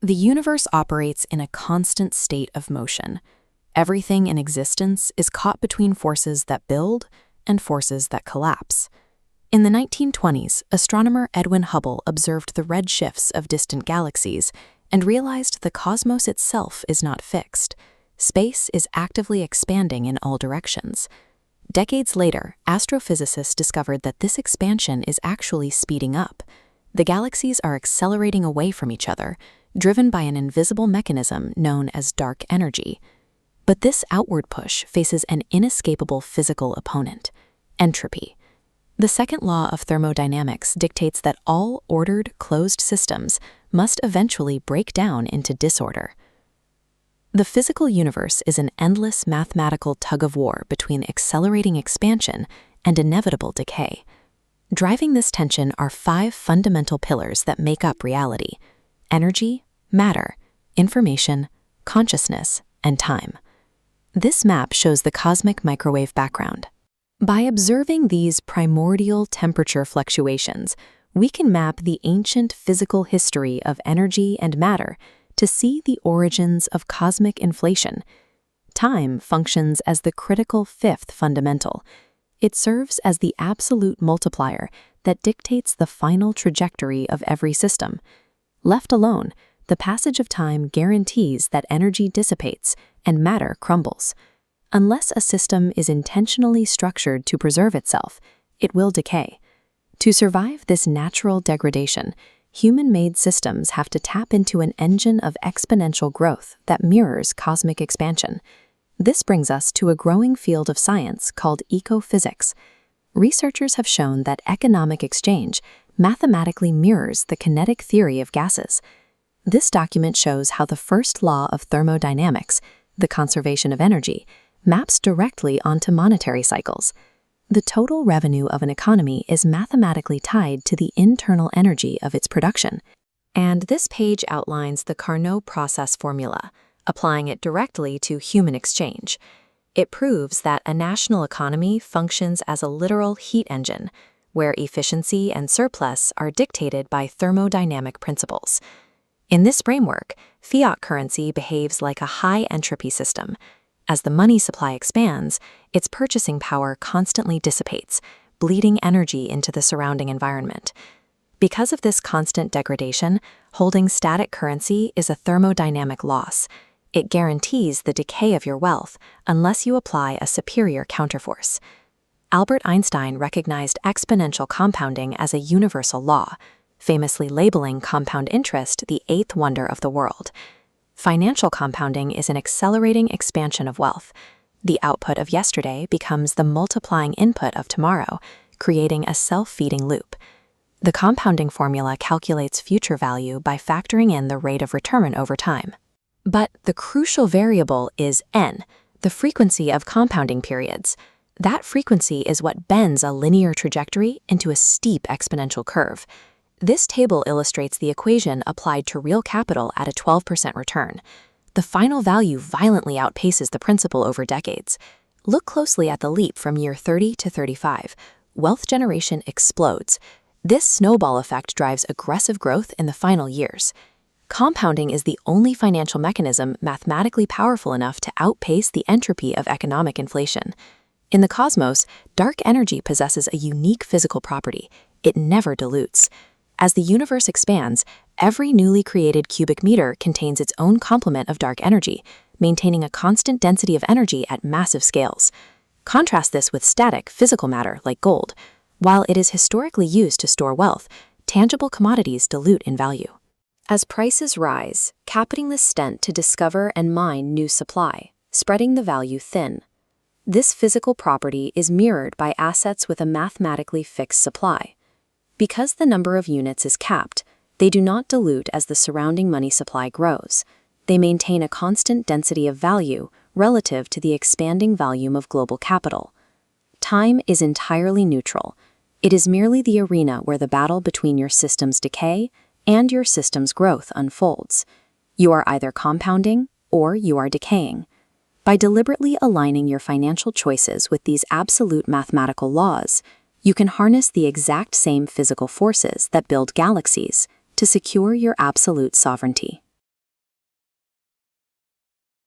The universe operates in a constant state of motion. Everything in existence is caught between forces that build and forces that collapse. In the 1920s, astronomer Edwin Hubble observed the red shifts of distant galaxies and realized the cosmos itself is not fixed. Space is actively expanding in all directions. Decades later, astrophysicists discovered that this expansion is actually speeding up. The galaxies are accelerating away from each other, driven by an invisible mechanism known as dark energy. But this outward push faces an inescapable physical opponent: entropy. The second law of thermodynamics dictates that all ordered, closed systems must eventually break down into disorder. The physical universe is an endless mathematical tug-of-war between accelerating expansion and inevitable decay. Driving this tension are 5 fundamental pillars that make up reality: energy, matter, information, consciousness, and time. This map shows the cosmic microwave background. By observing these primordial temperature fluctuations, we can map the ancient physical history of energy and matter to see the origins of cosmic inflation. Time functions as the critical 5th fundamental. It serves as the absolute multiplier that dictates the final trajectory of every system. Left alone, the passage of time guarantees that energy dissipates and matter crumbles. Unless a system is intentionally structured to preserve itself, it will decay. To survive this natural degradation, human-made systems have to tap into an engine of exponential growth that mirrors cosmic expansion. This brings us to a growing field of science called ecophysics. Researchers have shown that economic exchange mathematically mirrors the kinetic theory of gases. This document shows how the first law of thermodynamics, the conservation of energy, maps directly onto monetary cycles. The total revenue of an economy is mathematically tied to the internal energy of its production. And this page outlines the Carnot process formula, applying it directly to human exchange. It proves that a national economy functions as a literal heat engine, where efficiency and surplus are dictated by thermodynamic principles. In this framework, fiat currency behaves like a high-entropy system. As the money supply expands, its purchasing power constantly dissipates, bleeding energy into the surrounding environment. Because of this constant degradation, holding static currency is a thermodynamic loss. It guarantees the decay of your wealth unless you apply a superior counterforce. Albert Einstein recognized exponential compounding as a universal law, famously labeling compound interest the 8th wonder of the world. Financial compounding is an accelerating expansion of wealth. The output of yesterday becomes the multiplying input of tomorrow, creating a self-feeding loop. The compounding formula calculates future value by factoring in the rate of return over time. But the crucial variable is n, the frequency of compounding periods. That frequency is what bends a linear trajectory into a steep exponential curve. This table illustrates the equation applied to real capital at a 12% return. The final value violently outpaces the principal over decades. Look closely at the leap from year 30 to 35. Wealth generation explodes. This snowball effect drives aggressive growth in the final years. Compounding is the only financial mechanism mathematically powerful enough to outpace the entropy of economic inflation. In the cosmos, dark energy possesses a unique physical property: it never dilutes. As the universe expands, every newly created cubic meter contains its own complement of dark energy, maintaining a constant density of energy at massive scales. Contrast this with static physical matter like gold. While it is historically used to store wealth, tangible commodities dilute in value. As prices rise, capital is spent to discover and mine new supply, spreading the value thin. This physical property is mirrored by assets with a mathematically fixed supply. Because the number of units is capped, they do not dilute as the surrounding money supply grows. They maintain a constant density of value relative to the expanding volume of global capital. Time is entirely neutral. It is merely the arena where the battle between your system's decay and your system's growth unfolds. You are either compounding or you are decaying. By deliberately aligning your financial choices with these absolute mathematical laws, you can harness the exact same physical forces that build galaxies to secure your absolute sovereignty.